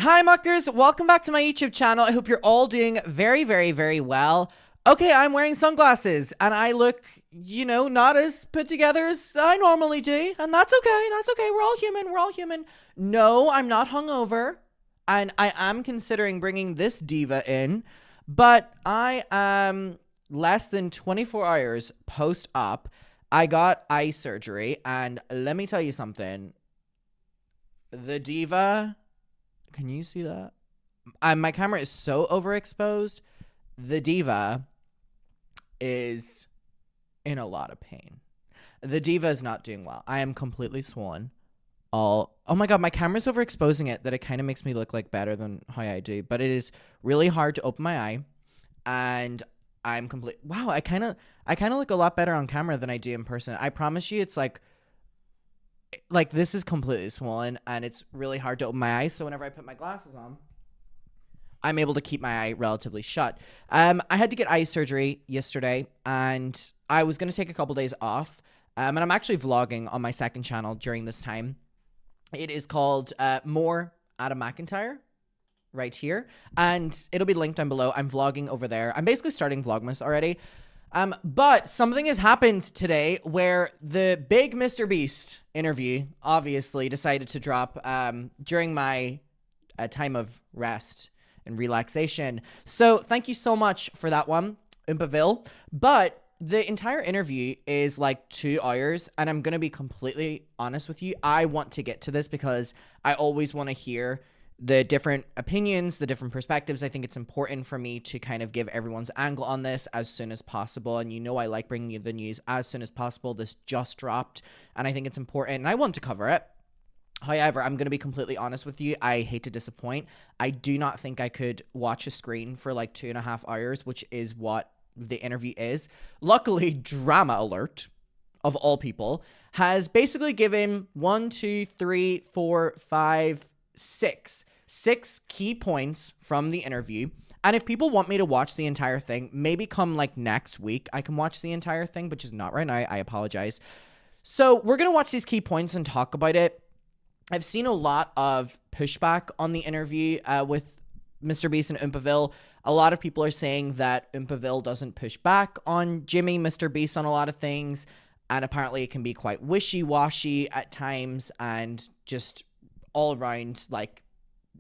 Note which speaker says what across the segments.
Speaker 1: Hi muckers, welcome back to my YouTube channel. I hope you're all doing very, very, very well. Okay, I'm wearing sunglasses and I look, not as put together as I normally do. And that's okay, we're all human. No, I'm not hungover. And I am considering bringing this diva in. But I am less than 24 hours post-op. I got eye surgery and let me tell you something. The diva... Can you see that? My camera is so overexposed. The diva is in a lot of pain. The diva is not doing well. I am completely swollen. Oh my god, my camera's overexposing it that it kind of makes me look like better than how I do. But it is really hard to open my eye. And I'm complete. Wow, I kind of look a lot better on camera than I do in person. I promise you, it's like this is completely swollen and it's really hard to open my eyes. So whenever I put my glasses on, I'm able to keep my eye relatively shut. I had to get eye surgery yesterday and I was going to take a couple days off. And I'm actually vlogging on my second channel during this time. It is called More Adam McIntyre right here. And it'll be linked down below. I'm vlogging over there. I'm basically starting Vlogmas already. But something has happened today where the big MrBeast interview obviously decided to drop during my time of rest and relaxation. So thank you so much for that one, Impaville. But the entire interview is like 2 hours, and I'm going to be completely honest with you. I want to get to this because I always want to hear the different opinions, the different perspectives. I think it's important for me to kind of give everyone's angle on this as soon as possible. And I like bringing you the news as soon as possible. This just dropped and I think it's important and I want to cover it. However, I'm going to be completely honest with you. I hate to disappoint. I do not think I could watch a screen for like 2.5 hours, which is what the interview is. Luckily, Drama Alert, of all people, has basically given 6 key points from the interview. And if people want me to watch the entire thing, maybe come like next week, I can watch the entire thing, but just not right now. I apologize. So we're going to watch these key points and talk about it. I've seen a lot of pushback on the interview with MrBeast and Impaville. A lot of people are saying that Impaville doesn't push back on Jimmy, MrBeast on a lot of things. And apparently it can be quite wishy-washy at times and just all around like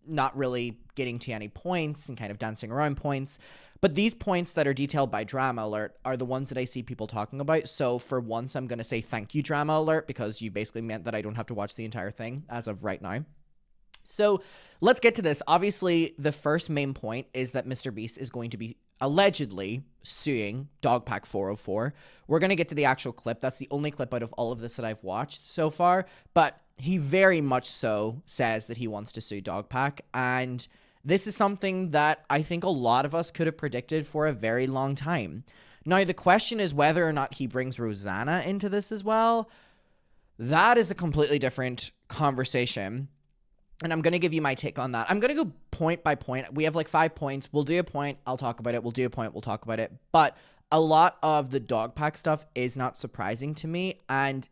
Speaker 1: not really getting to any points and kind of dancing around points. But these points that are detailed by Drama Alert are the ones that I see people talking about. So for once, I'm going to say thank you, Drama Alert, because you basically meant that I don't have to watch the entire thing as of right now. So let's get to this. Obviously, the first main point is that MrBeast is going to be allegedly suing DogPack404. We're going to get to the actual clip. That's the only clip out of all of this that I've watched so far. But he very much so says that he wants to sue DogPack. And this is something that I think a lot of us could have predicted for a very long time. Now, the question is whether or not he brings Rosanna into this as well. That is a completely different conversation. And I'm going to give you my take on that. I'm going to go point by point. We have like 5 points. We'll do a point. I'll talk about it. We'll do a point. We'll talk about it. But a lot of the DogPack stuff is not surprising to me. And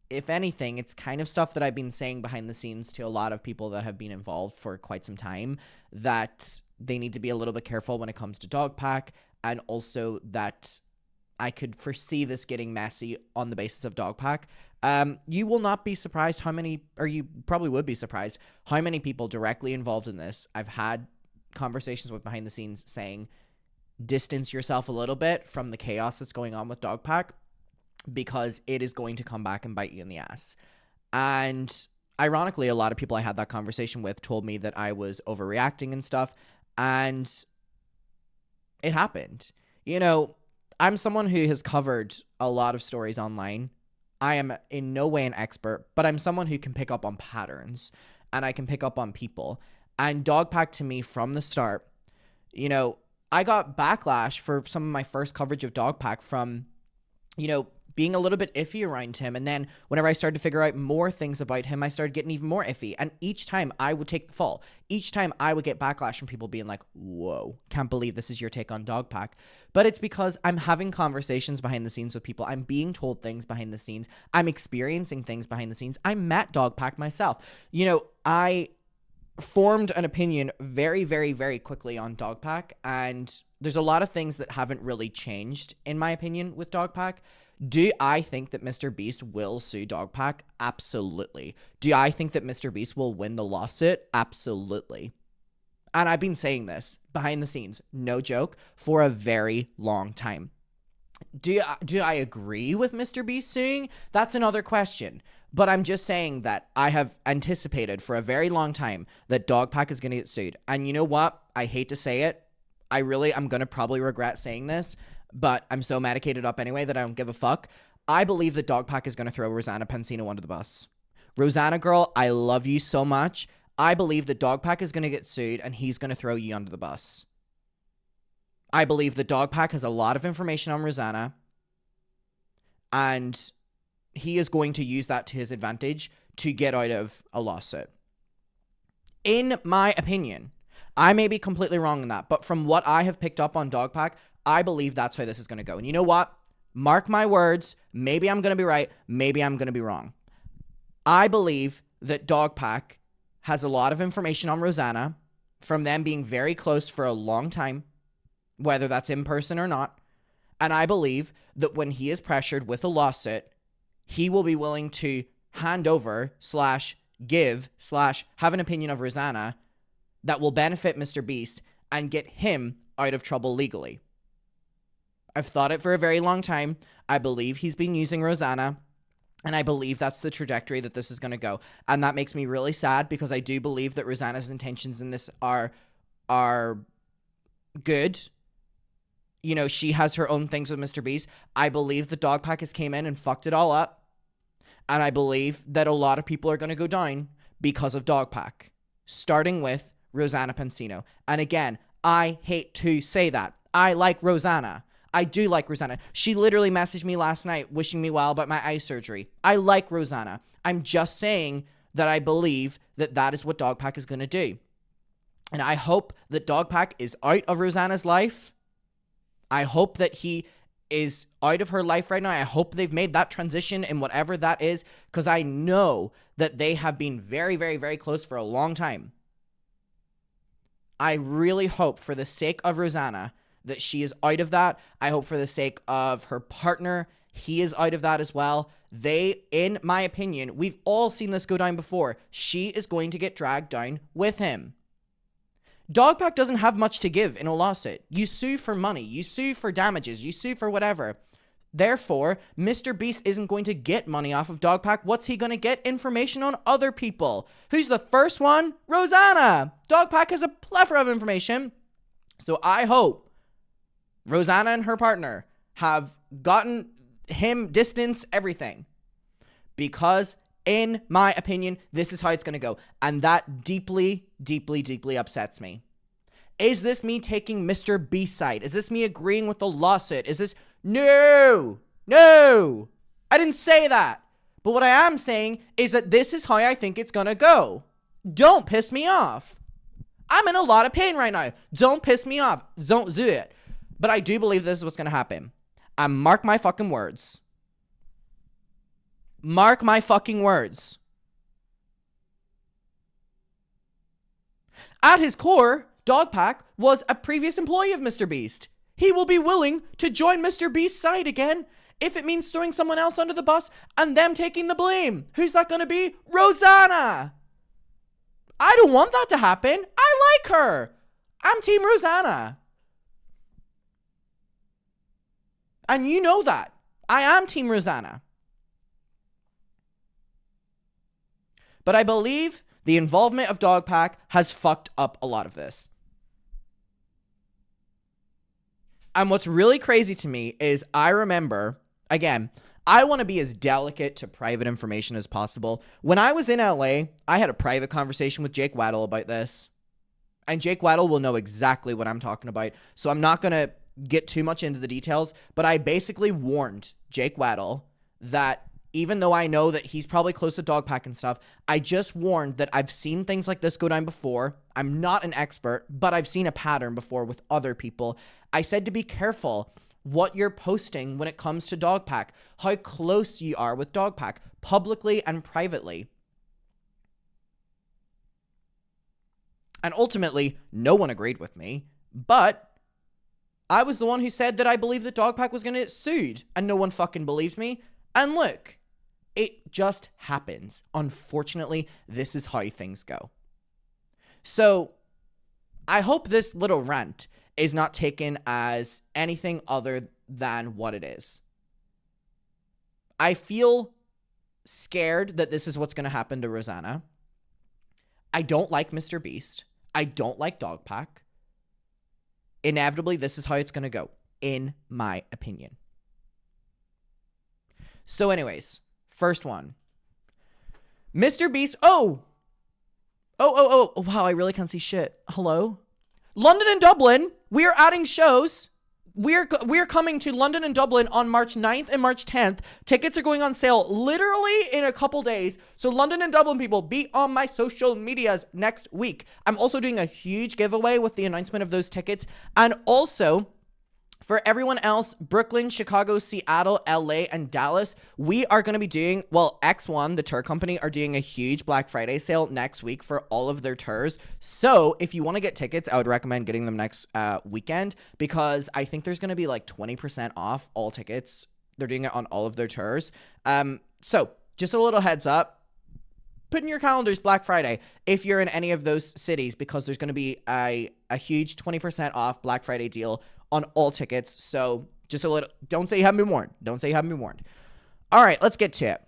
Speaker 1: if anything, it's kind of stuff that I've been saying behind the scenes to a lot of people that have been involved for quite some time, that they need to be a little bit careful when it comes to DogPack, and also that I could foresee this getting messy on the basis of DogPack. You will not be surprised how many, or you probably would be surprised how many people directly involved in this I've had conversations with behind the scenes saying, distance yourself a little bit from the chaos that's going on with DogPack, because it is going to come back and bite you in the ass. And ironically, a lot of people I had that conversation with told me that I was overreacting and stuff, and it happened. I'm someone who has covered a lot of stories online. I am in no way an expert, but I'm someone who can pick up on patterns, and I can pick up on people. And DogPack, to me, from the start, I got backlash for some of my first coverage of DogPack from, being a little bit iffy around him. And then whenever I started to figure out more things about him, I started getting even more iffy. And each time I would take the fall. Each time I would get backlash from people being like, whoa, can't believe this is your take on DogPack. But it's because I'm having conversations behind the scenes with people. I'm being told things behind the scenes. I'm experiencing things behind the scenes. I met DogPack myself. I formed an opinion very, very, very quickly on DogPack, and there's a lot of things that haven't really changed, in my opinion, with DogPack. Do I think that MrBeast will sue DogPack? Absolutely. Do I think that MrBeast will win the lawsuit? Absolutely. And I've been saying this behind the scenes, no joke, for a very long time. Do I agree with MrBeast suing? That's another question. But I'm just saying that I have anticipated for a very long time that DogPack is going to get sued. And you know what? I hate to say it. I'm going to probably regret saying this, but I'm so medicated up anyway that I don't give a fuck. I believe that DogPack is going to throw Rosanna Pansino under the bus. Rosanna girl, I love you so much. I believe that DogPack is going to get sued and he's going to throw you under the bus. I believe that DogPack has a lot of information on Rosanna, and he is going to use that to his advantage to get out of a lawsuit. In my opinion, I may be completely wrong in that, but from what I have picked up on DogPack, I believe that's how this is going to go. And you know what? Mark my words. Maybe I'm going to be right. Maybe I'm going to be wrong. I believe that DogPack has a lot of information on Rosanna from them being very close for a long time, whether that's in person or not. And I believe that when he is pressured with a lawsuit, he will be willing to hand over / give / have an opinion of Rosanna that will benefit MrBeast and get him out of trouble legally. I've thought it for a very long time. I believe he's been using Rosanna, and I believe that's the trajectory that this is going to go. And that makes me really sad because I do believe that Rosanna's intentions in this are good. You know, she has her own things with MrBeast. I believe the DogPack has came in and fucked it all up. And I believe that a lot of people are going to go down because of DogPack, starting with Rosanna Pansino. And again, I hate to say that. I like Rosanna. I do like Rosanna. She literally messaged me last night wishing me well about my eye surgery. I like Rosanna. I'm just saying that I believe that that is what DogPack is going to do. And I hope that DogPack is out of Rosanna's life. I hope that he is out of her life right now. I hope they've made that transition in whatever that is, because I know that they have been very, very, very close for a long time. I really hope for the sake of Rosanna that she is out of that. I hope for the sake of her partner, he is out of that as well. They, in my opinion, we've all seen this go down before. She is going to get dragged down with him. DogPack doesn't have much to give in a lawsuit. You sue for money. You sue for damages. You sue for whatever. Therefore, MrBeast isn't going to get money off of DogPack. What's he going to get? Information on other people. Who's the first one? Rosanna. DogPack has a plethora of information. So I hope Rosanna and her partner have gotten him distance, everything. Because in my opinion, this is how it's going to go. And that deeply, deeply, deeply upsets me. Is this me taking MrBeast's side? Is this me agreeing with the lawsuit? Is this... No! I didn't say that. But what I am saying is that this is how I think it's going to go. Don't piss me off. I'm in a lot of pain right now. Don't piss me off. Don't do it. But I do believe this is what's going to happen. And mark my fucking words. Mark my fucking words. At his core, DogPack was a previous employee of MrBeast. He will be willing to join MrBeast's side again if it means throwing someone else under the bus and them taking the blame. Who's that going to be? Rosanna. I don't want that to happen. I like her. I'm Team Rosanna. And you know that. I am Team Rosanna. But I believe the involvement of DogPack has fucked up a lot of this. And what's really crazy to me is I remember, again, I want to be as delicate to private information as possible. When I was in LA, I had a private conversation with Jake Weddle about this. And Jake Weddle will know exactly what I'm talking about. So I'm not going to get too much into the details, but I basically warned Jake Weddle that even though I know that he's probably close to DogPack and stuff, I just warned that I've seen things like this go down before. I'm not an expert, but I've seen a pattern before with other people. I said to be careful what you're posting when it comes to DogPack, how close you are with DogPack, publicly and privately. And ultimately, no one agreed with me, but I was the one who said that I believed that DogPack was going to get sued, and no one fucking believed me. And look, it just happens. Unfortunately, this is how things go. So I hope this little rant is not taken as anything other than what it is. I feel scared that this is what's going to happen to Rosanna. I don't like MrBeast. I don't like DogPack. Inevitably, this is how it's going to go, in my opinion. So anyways, first one. MrBeast. Oh, wow, I really can't see shit. Hello? London and Dublin, we are adding shows. We're coming to London and Dublin on March 9th and March 10th. Tickets are going on sale literally in a couple days. So London and Dublin people, be on my social medias next week. I'm also doing a huge giveaway with the announcement of those tickets. And also, for everyone else, Brooklyn, Chicago, Seattle, LA, and Dallas, we are going to be doing, well, X1, the tour company, are doing a huge Black Friday sale next week for all of their tours. So if you want to get tickets, I would recommend getting them next weekend, because I think there's going to be like 20% off all tickets. They're doing it on all of their tours. So just a little heads up. Put in your calendars Black Friday if you're in any of those cities, because there's going to be a huge 20% off Black Friday deal on all tickets. So just a little, don't say you haven't been warned. Don't say you haven't been warned. All right, let's get to it.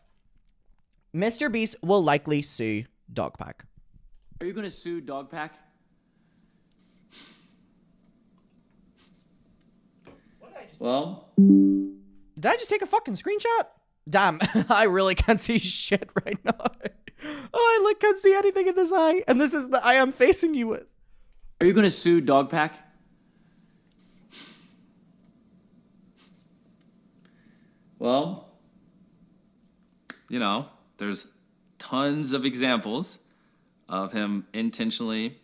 Speaker 1: MrBeast will likely sue DogPack.
Speaker 2: Are you going to sue DogPack? Well,
Speaker 1: did I just take a fucking screenshot? Damn, I really can't see shit right now. Oh, I can't see anything in this eye. And this is the eye I'm facing you with.
Speaker 2: Are you going to sue DogPack? Well, you know, there's tons of examples of him intentionally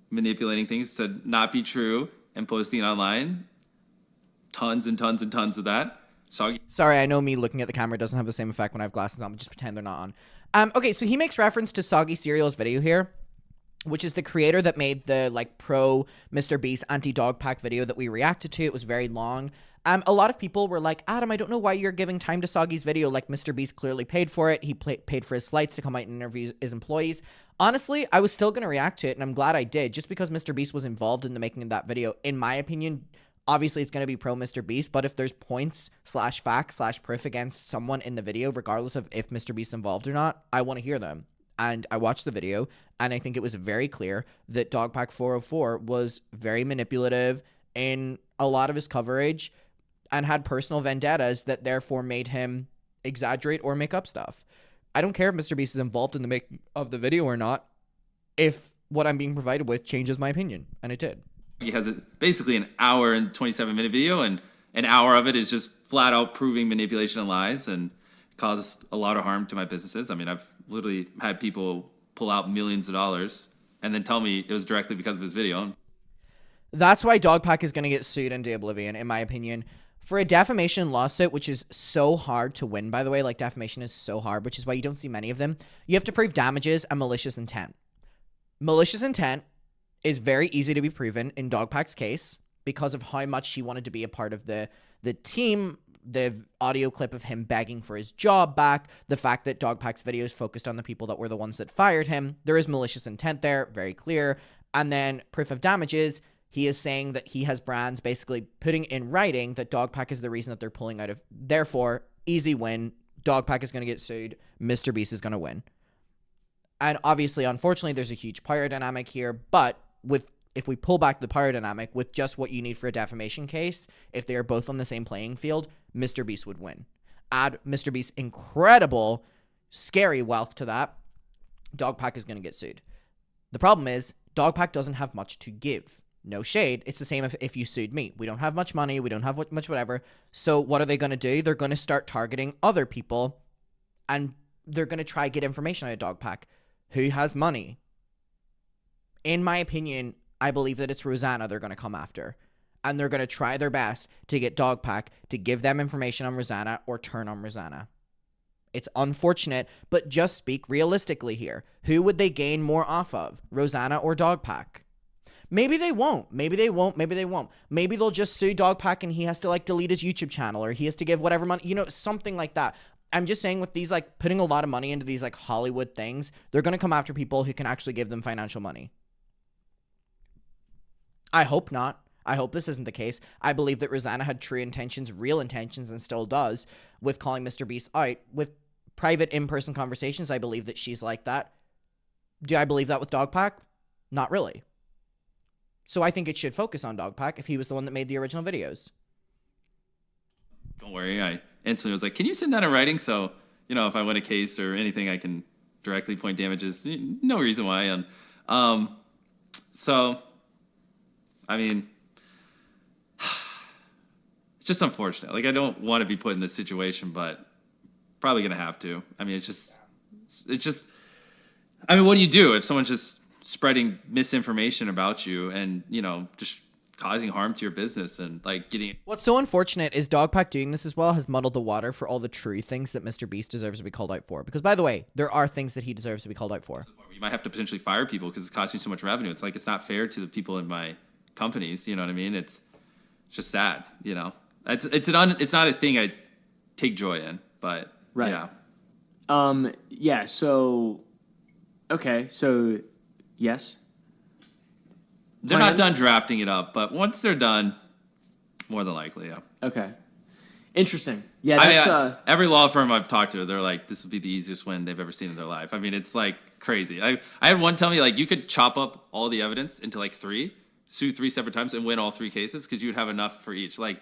Speaker 2: manipulating things to not be true and posting it online. Tons and tons and tons of that.
Speaker 1: Sorry, I know me looking at the camera doesn't have the same effect when I have glasses on, but just pretend they're not on. Okay, so he makes reference to Soggy Cereal's video here, which is the creator that made the like pro MrBeast anti-DogPack video that we reacted to. It was very long. A lot of people were like, Adam, I don't know why you're giving time to Soggy's video. Like, MrBeast clearly paid for it. He paid for his flights to come out and interview his employees. Honestly, I was still going to react to it, and I'm glad I did, just because MrBeast was involved in the making of that video. In my opinion, obviously it's going to be pro MrBeast, but if there's points / facts / proof against someone in the video, regardless of if MrBeast involved or not, I want to hear them. And I watched the video, and I think it was very clear that DogPack404 was very manipulative in a lot of his coverage and had personal vendettas that therefore made him exaggerate or make up stuff. I don't care if MrBeast is involved in the making of the video or not, if what I'm being provided with changes my opinion, and it did.
Speaker 3: He has basically an hour and 27-minute video, and an hour of it is just flat out proving manipulation and lies, and caused a lot of harm to my businesses. I mean, I've literally had people pull out millions of dollars and then tell me it was directly because of his video.
Speaker 1: That's why DogPack is going to get sued into oblivion, in my opinion. For a defamation lawsuit, which is so hard to win, by the way, like defamation is so hard, which is why you don't see many of them, you have to prove damages and malicious intent. Malicious intent is very easy to be proven in DogPack's case because of how much he wanted to be a part of the team, the audio clip of him begging for his job back, the fact that DogPack's videos focused on the people that were the ones that fired him. There is malicious intent there, very clear. And then proof of damages, he is saying that he has brands basically putting in writing that DogPack is the reason that they're pulling out of. Therefore, easy win. DogPack is going to get sued. MrBeast is going to win. And obviously, unfortunately, there's a huge power dynamic here. But if we pull back the power dynamic with just what you need for a defamation case, if they are both on the same playing field, MrBeast would win. Add MrBeast's incredible, scary wealth to that, DogPack is going to get sued. The problem is, DogPack doesn't have much to give. No shade. It's the same if you sued me. We don't have much money. We don't have much whatever. So what are they going to do? They're going to start targeting other people, and they're going to try to get information out of DogPack. Who has money? In my opinion, I believe that it's Rosanna they're going to come after. And they're going to try their best to get DogPack to give them information on Rosanna or turn on Rosanna. It's unfortunate, but just speak realistically here. Who would they gain more off of, Rosanna or DogPack? Maybe they won't. Maybe they won't. Maybe they won't. Maybe they'll just sue DogPack and he has to like delete his YouTube channel, or he has to give whatever money, you know, something like that. I'm just saying, with these, like, putting a lot of money into these like Hollywood things, they're going to come after people who can actually give them financial money. I hope not. I hope this isn't the case. I believe that Rosanna had true intentions, real intentions, and still does with calling MrBeast out. With private in-person conversations, I believe that she's like that. Do I believe that with DogPack? Not really. So I think it should focus on DogPack if he was the one that made the original videos.
Speaker 2: Don't worry. I instantly was like, can you send that in writing? So, you know, if I win a case or anything, I can directly point damages. No reason why. And so, I mean, it's just unfortunate. Like, I don't want to be put in this situation, but probably going to have to. I mean, it's just, I mean, what do you do if someone's just spreading misinformation about you and, you know, just causing harm to your business and like getting...
Speaker 1: What's so unfortunate is DogPack doing this as well has muddled the water for all the true things that MrBeast deserves to be called out for. Because, by the way, there are things that he deserves to be called out for.
Speaker 2: You might have to potentially fire people because it's costing so much revenue. It's like, it's not fair to the people in my companies. You know what I mean? It's just sad, you know? It's not a thing I take joy in, but
Speaker 4: right.
Speaker 2: Yeah.
Speaker 4: Yeah. So, okay. So, yes.
Speaker 2: They're not done drafting it up, but once they're done, more than likely, yeah.
Speaker 4: Okay. Interesting. Yeah, that's...
Speaker 2: every law firm I've talked to, they're like, this would be the easiest win they've ever seen in their life. I mean, it's like crazy. I had one tell me, like, you could chop up all the evidence into like sue 3 separate times and win all 3 cases because you'd have enough for each. Like,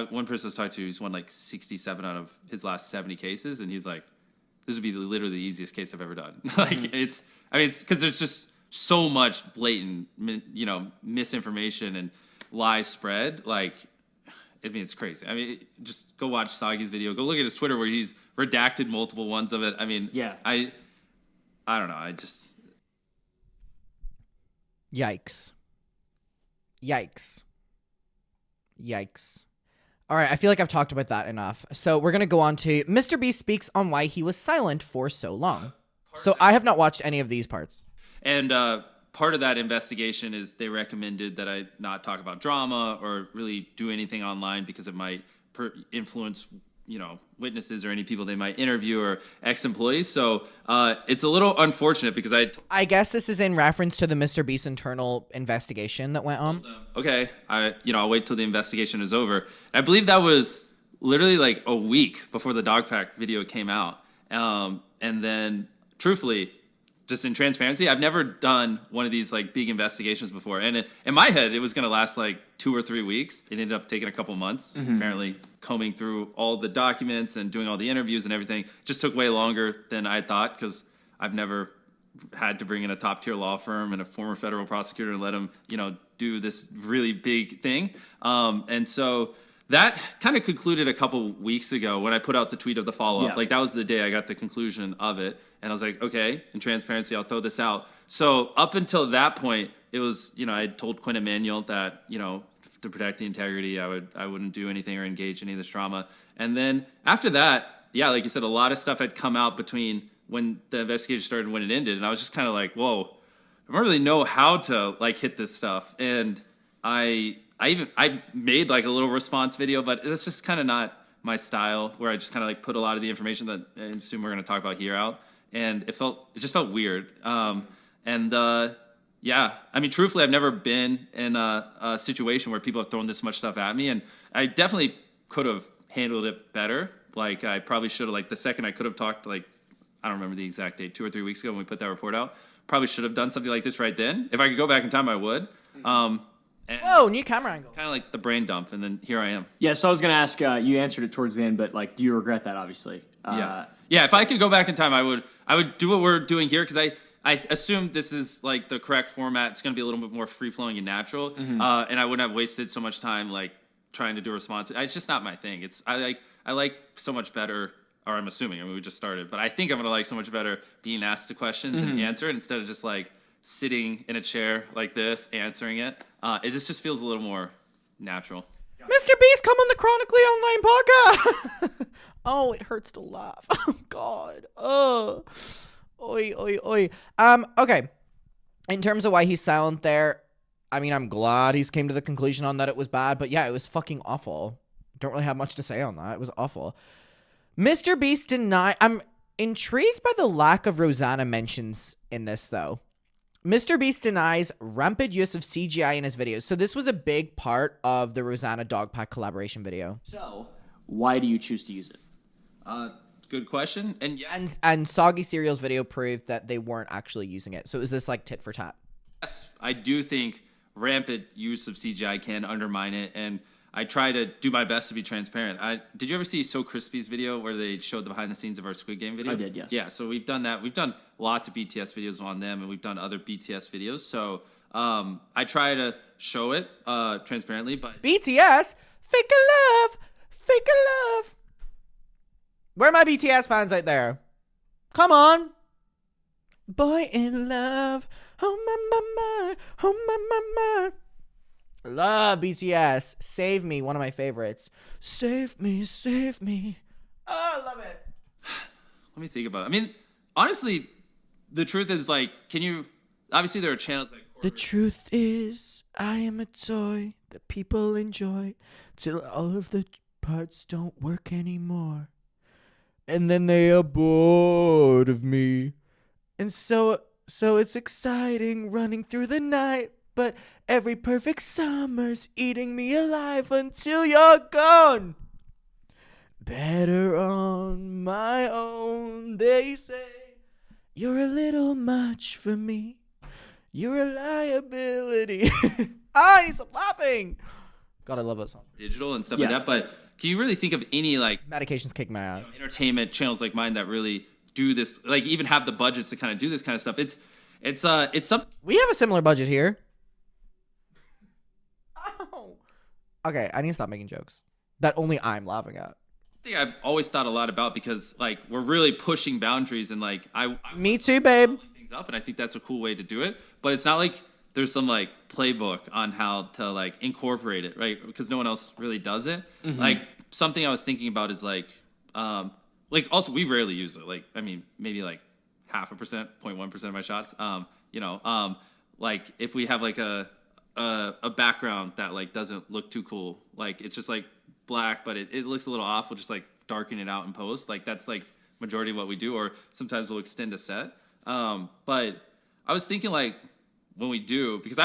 Speaker 2: one person I was talking to, he's won like 67 out of his last 70 cases, and he's like, this would be literally the easiest case I've ever done. Like, it's because there's just so much blatant, you know, misinformation and lies spread. Like, I mean, it's crazy. I mean, just go watch Sagi's video. Go look at his Twitter where he's redacted multiple ones of it. I mean,
Speaker 4: yeah.
Speaker 2: I don't know. I just...
Speaker 1: Yikes. Yikes. Yikes. All right, I feel like I've talked about that enough. So we're going to go on to MrBeast speaks on why he was silent for so long. So I have not watched any of these parts.
Speaker 2: And part of that investigation is they recommended that I not talk about drama or really do anything online because it might influence, you know, witnesses or any people they might interview or ex-employees. So it's a little unfortunate because
Speaker 1: I guess this is in reference to the MrBeast internal investigation that went on.
Speaker 2: Okay, I'll wait till the investigation is over. I believe that was literally like a week before the DogPack video came out. And then, truthfully, just in transparency, I've never done one of these like big investigations before. And in my head, it was going to last like 2 or 3 weeks. It ended up taking a couple months, apparently combing through all the documents and doing all the interviews and everything. It just took way longer than I thought because I've never had to bring in a top tier law firm and a former federal prosecutor and let him, you know, do this really big thing. And so that kind of concluded a couple weeks ago when I put out the tweet of the follow-up.
Speaker 4: Yeah.
Speaker 2: Like, that was the day I got the conclusion of it. And I was like, okay, in transparency, I'll throw this out. So up until that point, it was, you know, I had told Quinn Emanuel that, you know, to protect the integrity, I wouldn't do anything or engage in any of this drama. And then after that, yeah, like you said, a lot of stuff had come out between when the investigation started and when it ended. And I was just kind of like, whoa, I don't really know how to like hit this stuff. And I made like a little response video, but it's just kind of not my style, where I just kind of like put a lot of the information that I assume we're going to talk about here out. And it just felt weird. Yeah, I mean, truthfully, I've never been in a situation where people have thrown this much stuff at me, and I definitely could have handled it better. Like, I probably should have, like, the second I could have talked, like, I don't remember the exact date, 2 or 3 weeks ago when we put that report out, probably should have done something like this right then. If I could go back in time, I would.
Speaker 1: Whoa, new camera angle.
Speaker 2: Kind of like the brain dump, and then here I am.
Speaker 4: Yeah, so I was going to ask, you answered it towards the end, but, like, do you regret that, obviously?
Speaker 2: Yeah, if I could go back in time, I would do what we're doing here, because I assume this is like the correct format. It's going to be a little bit more free-flowing and natural, and I wouldn't have wasted so much time like trying to do a response. It's just not my thing. I like so much better, or I'm assuming. I mean, we just started, but I think I'm going to like so much better being asked the questions and answer it instead of just like sitting in a chair like this answering it. It just feels a little more natural.
Speaker 1: Mr. Beast, come on the Chronically Online podcast. Oh, it hurts to laugh. Oh, God. Oh. Oi, oi, oi. Okay. In terms of why he's silent there, I mean, I'm glad he's came to the conclusion on that it was bad, but yeah, it was fucking awful. Don't really have much to say on that. It was awful. Mr. Beast I'm intrigued by the lack of Rosanna mentions in this, though. Mr. Beast denies rampant use of CGI in his videos. So this was a big part of the Rosanna DogPack collaboration video.
Speaker 4: So, why do you choose to use it?
Speaker 2: Good question. And yeah,
Speaker 1: And Soggy Cereal's video proved that they weren't actually using it. So it was this like tit for tat.
Speaker 2: yes, I do think rampant use of CGI can undermine it, and I try to do my best to be transparent. Did you ever see So Crispy's video where they showed the behind the scenes of our Squid Game video?
Speaker 4: I did, yes.
Speaker 2: Yeah, so we've done that. We've done lots of BTS videos on them, and we've done other BTS videos. So I try to show it transparently, but
Speaker 1: BTS, fake a love, fake a love. Where are my BTS fans out there? Come on. Boy in love. Oh my, oh my. Love BTS. Save Me, one of my favorites. Save me, save me. Oh, I love it.
Speaker 2: let me think about it. I mean, honestly, the truth is, like, obviously there are channels like
Speaker 1: The truth is, I am a toy that people enjoy till all of the parts don't work anymore. And then they are bored of me. And so it's exciting running through the night, but every perfect summer's eating me alive until you're gone. Better on my own, they say. You're a little much for me. You're a liability. I need some laughing. God, I love that song.
Speaker 2: digital and stuff
Speaker 4: Yeah.
Speaker 2: like that, but can you really think of any, like,
Speaker 1: Medication's kick my ass.
Speaker 2: entertainment channels like mine that really do this, like, even have the budgets to kind of do this kind of stuff? It's something.
Speaker 1: We have a similar budget here. Ow. Okay, I need to stop making jokes that only I'm laughing at.
Speaker 2: I've always thought a lot about, because, like, we're really pushing boundaries, and, like, I
Speaker 1: Me too, babe.
Speaker 2: things up, and I think that's a cool way to do it. But it's not like there's some, like, playbook on how to, like, incorporate it, right? Because no one else really does it. Like, something I was thinking about is, like also we rarely use it. Like, I mean, maybe like 0.5%, 0.1% of my shots. Like, if we have like a background that, like, doesn't look too cool, like, it's just like black, but it looks a little off, we'll just, like, darken it out in post. Like, that's, like, majority of what we do. Or sometimes we'll extend a set. But I was thinking, like, when we do, because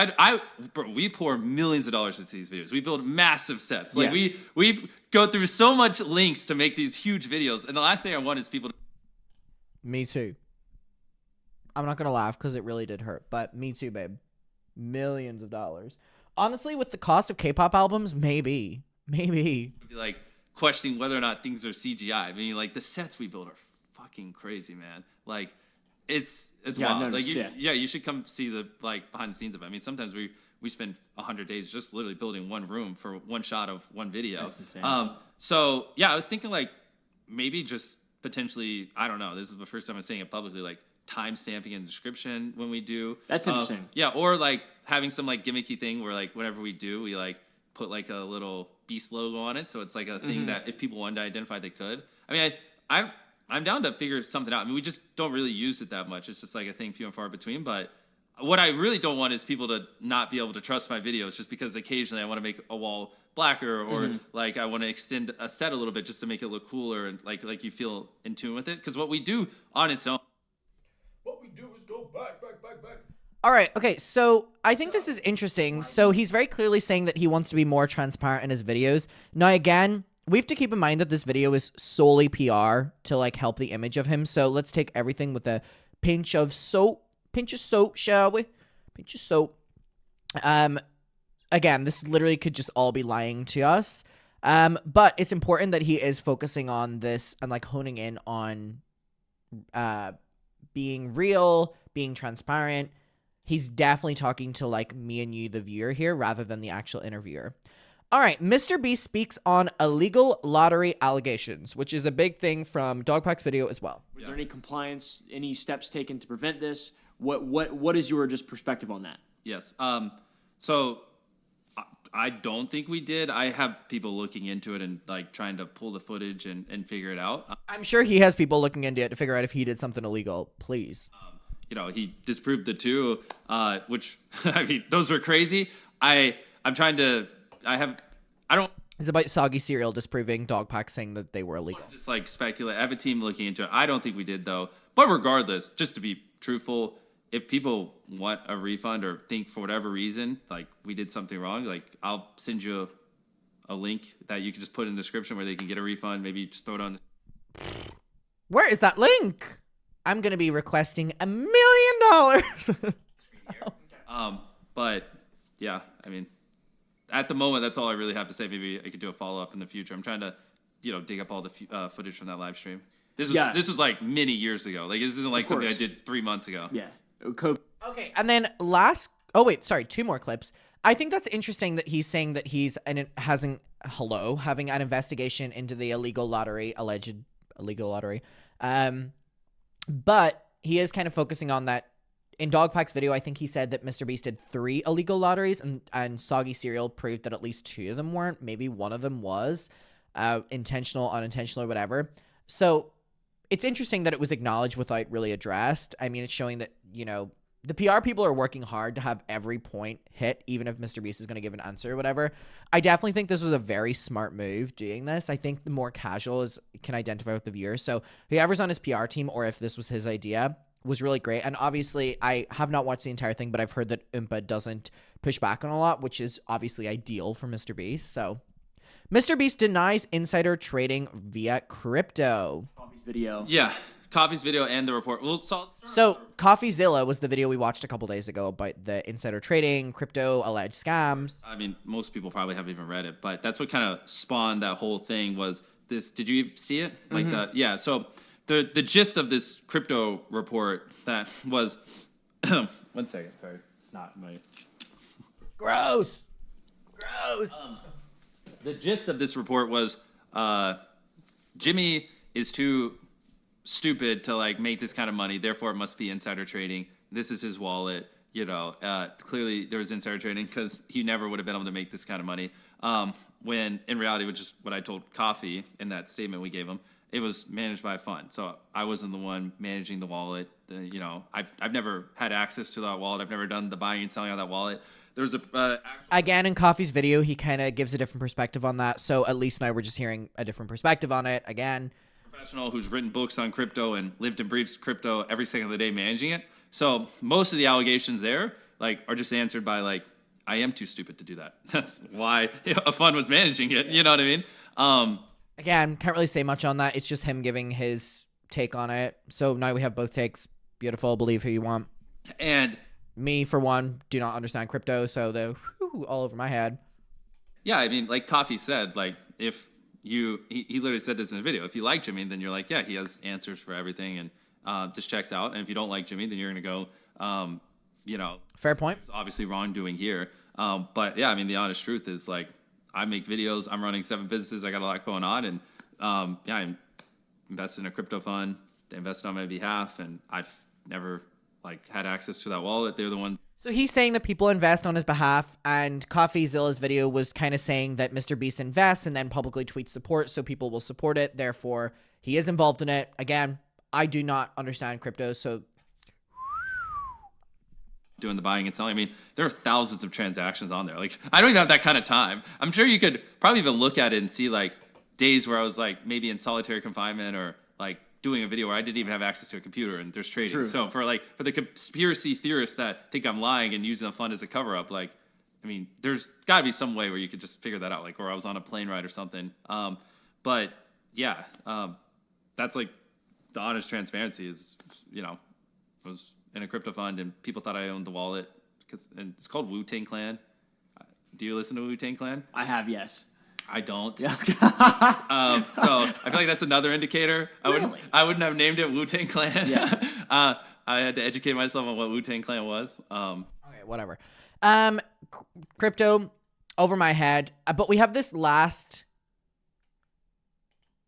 Speaker 2: bro, we pour millions of dollars into these videos. We build massive sets. Like,
Speaker 4: Yeah.
Speaker 2: we go through so much links to make these huge videos. And the last thing I want is people to
Speaker 1: Me too. I'm not gonna laugh because it really did hurt, but me too, babe. Millions of dollars. Honestly, with the cost of K-pop albums, maybe.
Speaker 2: be, like, questioning whether or not things are CGI. I mean, like, the sets we build are fucking crazy, man. Like, it's
Speaker 4: Yeah,
Speaker 2: wild.
Speaker 4: no,
Speaker 2: Like,
Speaker 4: yeah.
Speaker 2: you should come see the, like, behind the scenes of it. I mean, sometimes we spend 100 days just literally building one room for one shot of one video.
Speaker 4: That's insane.
Speaker 2: So yeah, I was thinking, like, maybe just potentially, I don't know, this is the first time I'm saying it publicly, like, time stamping in the description when we do.
Speaker 4: That's interesting.
Speaker 2: Yeah, or, like, having some, like, gimmicky thing where, like, whenever we do, we, like, put, like, a little Beast logo on it, so it's like a thing that if people wanted to identify, they could. I mean, I'm down to figure something out. I mean, we just don't really use it that much. It's just, like, a thing few and far between. But what I really don't want is people to not be able to trust my videos just because occasionally I want to make a wall blacker, or like, I want to extend a set a little bit just to make it look cooler, and like you feel in tune with it. Because what we do on its own, what we do is go back.
Speaker 1: All right, okay, so I think this is interesting. So he's very clearly saying that he wants to be more transparent in his videos. Now, again, we have to keep in mind that this video is solely PR to, like, help the image of him. So let's take everything with a pinch of salt. Pinch of salt, shall we? Pinch of salt. Again, this literally could just all be lying to us. But it's important that he is focusing on this and, like, honing in on being real, being transparent. He's definitely talking to, like, me and you, the viewer here, rather than the actual interviewer. All right, MrBeast speaks on illegal lottery allegations, which is a big thing from DogPack's video as well.
Speaker 4: Was there any compliance, any steps taken to prevent this? What is your just perspective on that?
Speaker 2: Yes. So I don't think we did. I have people looking into it and like trying to pull the footage and figure it out.
Speaker 1: I'm sure he has people looking into it to figure out if he did something illegal. Please.
Speaker 2: You know, he disproved the two, which I mean, those were crazy. I'm trying to. I don't
Speaker 1: It's about Soggy Cereal disproving DogPack saying that they were illegal.
Speaker 2: just like speculate. I have a team looking into it. I don't think we did though. But regardless, just to be truthful, if people want a refund or think for whatever reason like we did something wrong, like I'll send you a link that you can just put in the description where they can get a refund. Maybe just throw it on.
Speaker 1: Where is that link? I'm gonna be requesting $1 million.
Speaker 2: But yeah, I mean, at the moment, that's all I really have to say. Maybe I could do a follow up in the future. I'm trying to, dig up all the footage from that live stream. This was like many years ago. Like this isn't like something I did 3 months ago.
Speaker 4: Yeah.
Speaker 1: Okay, and then two more clips. I think that's interesting that he's saying that he's having an investigation into the alleged illegal lottery. But he is kind of focusing on that. In DogPack's video, I think he said that MrBeast did 3 illegal lotteries, and Soggy Cereal proved that at least 2 of them weren't. Maybe one of them was intentional, unintentional, or whatever. So it's interesting that it was acknowledged without really addressed. I mean, it's showing that, the PR people are working hard to have every point hit, even if MrBeast is going to give an answer or whatever. I definitely think this was a very smart move doing this. I think the more casual can identify with the viewers. So whoever's on his PR team, or if this was his idea, was really great. And obviously, I have not watched the entire thing, but I've heard that Oompa doesn't push back on a lot, which is obviously ideal for MrBeast. So MrBeast denies insider trading via crypto.
Speaker 4: Coffee's video.
Speaker 2: Yeah. Coffee's video and the report.
Speaker 1: So CoffeeZilla was the video we watched a couple days ago about the insider trading, crypto, alleged scams.
Speaker 2: I mean, most people probably haven't even read it, but that's what kind of spawned that whole thing was this. Did you see it? Like that? Yeah. So the gist of this crypto report that was, 1 second. Sorry. It's not my.
Speaker 1: Gross.
Speaker 2: The gist of this report was Jimmy is too stupid to like make this kind of money, therefore it must be insider trading. This is his wallet. Clearly there was insider trading because he never would have been able to make this kind of money. When in reality, which is what I told Coffee in that statement we gave him, it was managed by a fund. So I wasn't the one managing the wallet. I've never had access to that wallet. I've never done the buying and selling on that wallet. There's
Speaker 1: again, in Coffee's video, he kind of gives a different perspective on that. So at least now we're just hearing a different perspective on it. Again,
Speaker 2: professional who's written books on crypto and lived and breathes crypto every second of the day managing it. So most of the allegations there are just answered by I am too stupid to do that. That's why a fund was managing it. You know what I mean?
Speaker 1: Again, can't really say much on that. It's just him giving his take on it. So now we have both takes. Beautiful. Believe who you want.
Speaker 2: And
Speaker 1: me, for one, do not understand crypto, so all over my head.
Speaker 2: Yeah, I mean, like Coffee said, if he literally said this in a video. If you like Jimmy, then you're like, yeah, he has answers for everything, and just checks out. And if you don't like Jimmy, then you're gonna go,
Speaker 1: fair point.
Speaker 2: Obviously wrongdoing here, but yeah, I mean, the honest truth is I make videos. I'm running 7 businesses. I got a lot going on, and I invested in a crypto fund. They invested on my behalf, and I've never had access to that wallet. They're the one.
Speaker 1: So he's saying that people invest on his behalf, and CoffeeZilla's video was kind of saying that MrBeast invests and then publicly tweets support, so people will support it. Therefore, he is involved in it. Again, I do not understand crypto, so
Speaker 2: doing the buying and selling. I mean, there are thousands of transactions on there. I don't even have that kind of time. I'm sure you could probably even look at it and see days where I was maybe in solitary confinement or doing a video where I didn't even have access to a computer and there's trading.
Speaker 4: True.
Speaker 2: So for the conspiracy theorists that think I'm lying and using the fund as a cover up, I mean, there's got to be some way where you could just figure that out, or I was on a plane ride or something. But yeah, that's the honest transparency is, I was in a crypto fund and people thought I owned the wallet and it's called Wu-Tang Clan. Do you listen to Wu-Tang Clan?
Speaker 4: I have, yes.
Speaker 2: I don't.
Speaker 4: Yeah.
Speaker 2: So I feel like that's another indicator.
Speaker 4: Really?
Speaker 2: I wouldn't have named it Wu-Tang Clan.
Speaker 4: Yeah.
Speaker 2: I had to educate myself on what Wu-Tang Clan was.
Speaker 1: Okay, whatever. Crypto over my head. But we have this last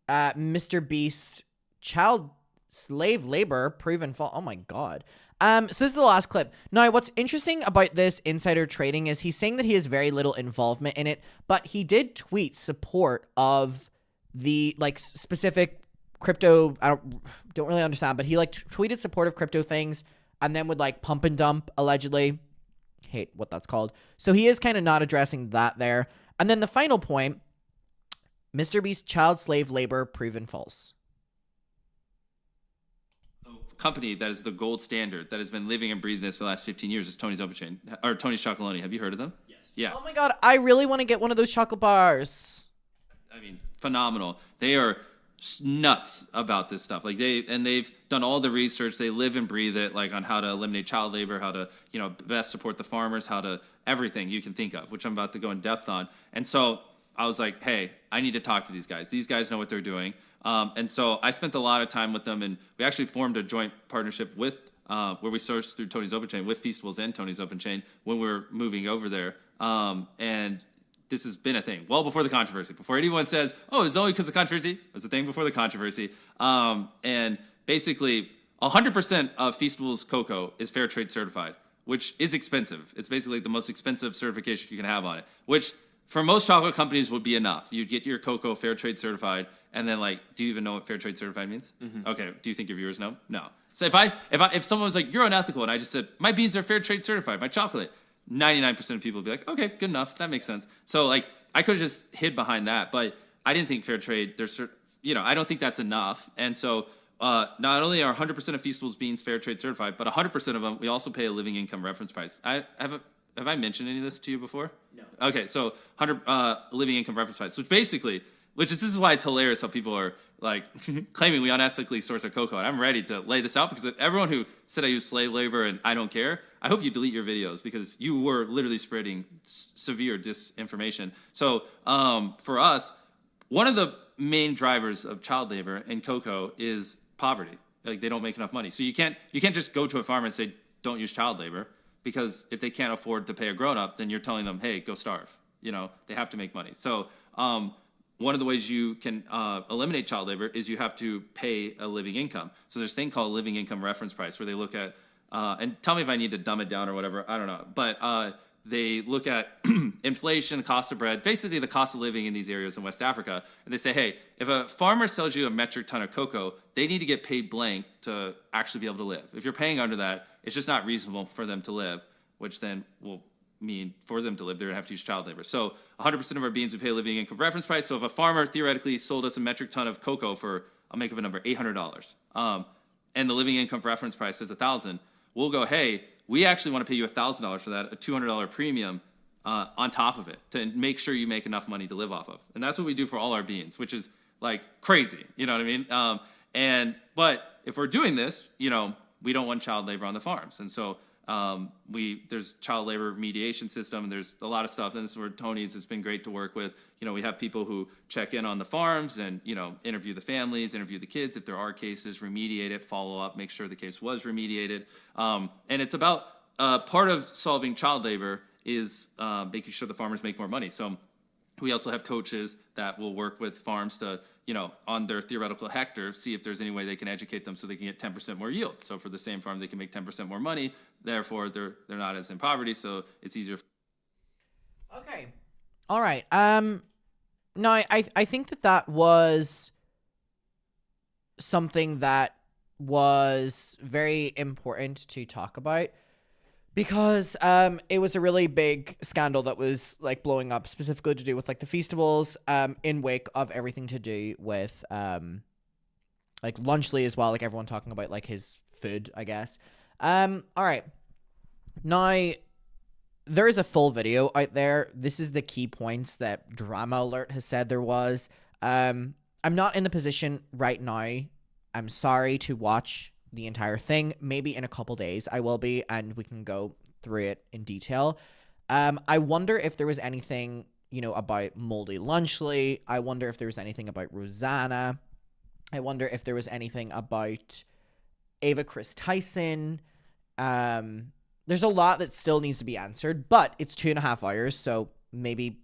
Speaker 1: MrBeast child slave labor proven false. Oh my God. So this is the last clip. Now, what's interesting about this insider trading is he's saying that he has very little involvement in it, but he did tweet support of the like specific crypto. I don't really understand, but he like tweeted support of crypto things and then would like pump and dump allegedly. Hate what that's called. So he is kind of not addressing that there. And then the final point, MrBeast child slave labor proven false.
Speaker 2: Company that is the gold standard that has been living and breathing this for the last 15 years is Tony's Overchain or Tony's Chocolonely. Have you heard of them?
Speaker 3: Yes.
Speaker 2: Yeah.
Speaker 1: Oh my god, I really want to get one of those chocolate bars.
Speaker 2: I mean, phenomenal. They are nuts about this stuff. Like they've done all the research. They live and breathe it, like on how to eliminate child labor, how to, you know, best support the farmers, how to everything you can think of, which I'm about to go in depth on. And so I was like, hey, I need to talk to these guys. These guys know what they're doing. And so I spent a lot of time with them, and we actually formed a joint partnership with where we sourced through Tony's Overchain with Feastables and Tony's Overchain when we were moving over there. And this has been a thing well before the controversy. Before anyone says, "Oh, it's only because of controversy," it was a thing before the controversy. And basically, 100% of Feastables cocoa is fair trade certified, which is expensive. It's basically the most expensive certification you can have on it, which for most chocolate companies would be enough. You'd get your cocoa fair trade certified, and then like, do you even know what fair trade certified means? Mm-hmm. Okay, do you think your viewers know? No. So if someone was like, you're unethical, and I just said, my beans are fair trade certified, my chocolate, 99% of people would be like, okay, good enough, that makes sense. So like, I could have just hid behind that, but I didn't think fair trade, I don't think that's enough. And so not only are 100% of Feastables beans fair trade certified, but 100% of them, we also pay a living income reference price. Have I mentioned any of this to you before?
Speaker 3: No.
Speaker 2: Okay, so 100 living income reference price, this is why it's hilarious how people are like claiming we unethically source our cocoa. And I'm ready to lay this out because everyone who said I use slave labor and I don't care, I hope you delete your videos because you were literally spreading severe disinformation. So for us, one of the main drivers of child labor in cocoa is poverty. Like they don't make enough money. So you can't just go to a farmer and say, don't use child labor. Because if they can't afford to pay a grown-up, then you're telling them, hey, go starve. You know, they have to make money. So one of the ways you can eliminate child labor is you have to pay a living income. So there's a thing called living income reference price where they look at, and tell me if I need to dumb it down or whatever, I don't know. But they look at inflation, the cost of bread, basically the cost of living in these areas in West Africa. And they say, hey, if a farmer sells you a metric ton of cocoa, they need to get paid blank to actually be able to live. If you're paying under that, it's just not reasonable for them to live, which then will mean for them to live, they're going to have to use child labor. So 100% of our beans, we pay a living income reference price. So if a farmer theoretically sold us a metric ton of cocoa for, I'll make up a number, $800, and the living income reference price is $1,000, we'll go, hey, we actually want to pay you $1,000 for that, a $200 premium on top of it to make sure you make enough money to live off of. And that's what we do for all our beans, which is like crazy. You know what I mean? But if we're doing this, you know, we don't want child labor on the farms. And so there's child labor mediation system, and there's a lot of stuff. And this is where Tony's has been great to work with. You know, we have people who check in on the farms and, you know, interview the families, interview the kids. If there are cases, remediate it, follow up, make sure the case was remediated. And it's about part of solving child labor is making sure the farmers make more money. So we also have coaches that will work with farms to, you know, on their theoretical hectare, see if there's any way they can educate them so they can get 10% more yield. So for the same farm, they can make 10% more money. Therefore, they're not as in poverty, so it's easier.
Speaker 1: Okay. All right. No, I think that was something that was very important to talk about. Because it was a really big scandal that was like blowing up, specifically to do with like the Feastables, in wake of everything to do with like Lunchley as well, like everyone talking about like his food, I guess. All right. Now there is a full video out there. This is the key points that Drama Alert has said there was. I'm not in the position right now, I'm sorry, to watch the entire thing. Maybe in a couple days I will be, and we can go through it in detail. I wonder if there was anything, you know, about Moldy Lunchley. I wonder if there was anything about Rosanna. I wonder if there was anything about Ava Chris Tyson. There's a lot that still needs to be answered, but it's 2.5 hours, so maybe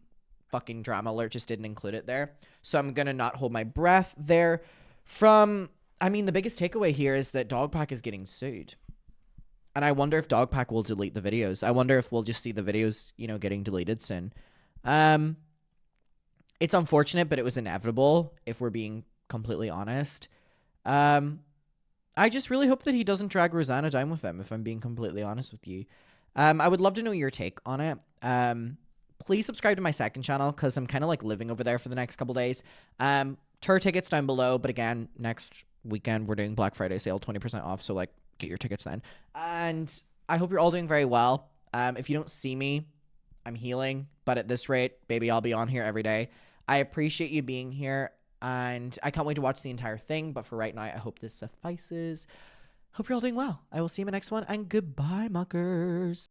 Speaker 1: fucking Drama Alert just didn't include it there. So I'm gonna not hold my breath there. I mean, the biggest takeaway here is that DogPack is getting sued. And I wonder if DogPack will delete the videos. I wonder if we'll just see the videos, getting deleted soon. It's unfortunate, but it was inevitable, if we're being completely honest. I just really hope that he doesn't drag Rosanna down with him, if I'm being completely honest with you. I would love to know your take on it. Please subscribe to my second channel, because I'm kind of like living over there for the next couple days. Tour tickets down below, but again, next weekend we're doing Black Friday sale, 20% off, so like get your tickets then. And I hope you're all doing very well. If you don't see me, I'm healing, but at this rate, baby, I'll be on here every day. I appreciate you being here, and I can't wait to watch the entire thing, but for right now, I hope this suffices. Hope you're all doing well. I will see you in my next one, and goodbye, muckers.